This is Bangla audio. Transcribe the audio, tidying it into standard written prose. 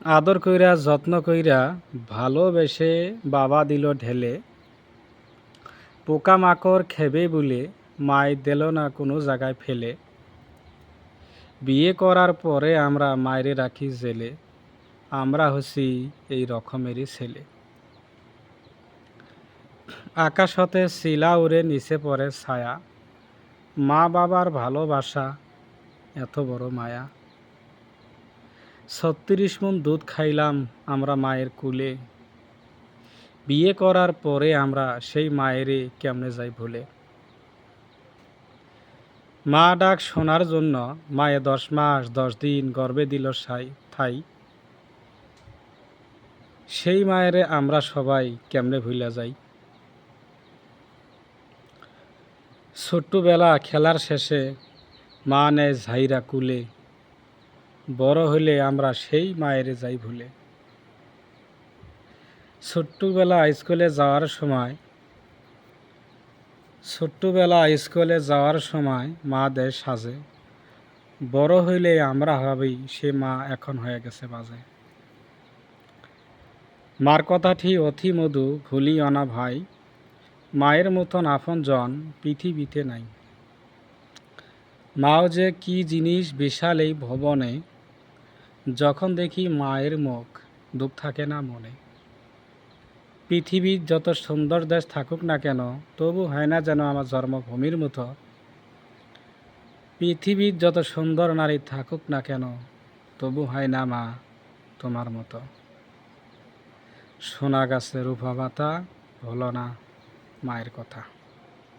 আদর কইরা যত্ন কইরা ভালোবেসে বাবা দিল ঢেলে, পোকামাকড় খেবে বলে মায় দিল না কোনো জায়গায় ফেলে। বিয়ে করার পরে আমরা মায়েরে রাখি জেলে, আমরা হচ্ছি এই রকমেরই ছেলে। আকাশ হতে শিলা উড়ে নিচে পড়ে ছায়া, মা বাবার ভালোবাসা এত বড় মায়া। ৩৬ মণ দুধ খাইলাম আমরা মায়ের কুলে, বিয়ে করার পরে আমরা সেই মায়েরে কেমনে যাই ভুলে। মা ডাক শোনার জন্য মায়ে ১০ মাস ১০ দিন গর্ভে দিল ঠাই, সেই মায়েরে আমরা সবাই কেমনে ভুলে যাই। ছোট্টবেলা খেলার শেষে মা নেয় ঝাইরা কুলে, বড় হইলে আমরা সেই মায়েরে যাই ভুলে। ছোট্টবেলা স্কুলে যাওয়ার সময় মা দেয় সাজে, বড় হইলে আমরা ভাবি সে মা এখন হয়ে গেছে বাজে। মার কথাটি অতি মধু ভুলিও না ভাই, মায়ের মতন আপনজন পৃথিবীতে নাই। মাও যে কি জিনিস বিশাল এই ভবনে, যখন দেখি মায়ের মুখ দুঃখ থাকে না মনে। পৃথিবীর যত সুন্দর দেশ থাকুক না কেন, তবু হয় না যেন আমার জন্মভূমির মতো। পৃথিবীর যত সুন্দর নারী থাকুক না কেন, তবু হয় না মা তোমার মতো। সোনা গাছে রূপা পাতা, হলো না মায়ের কথা।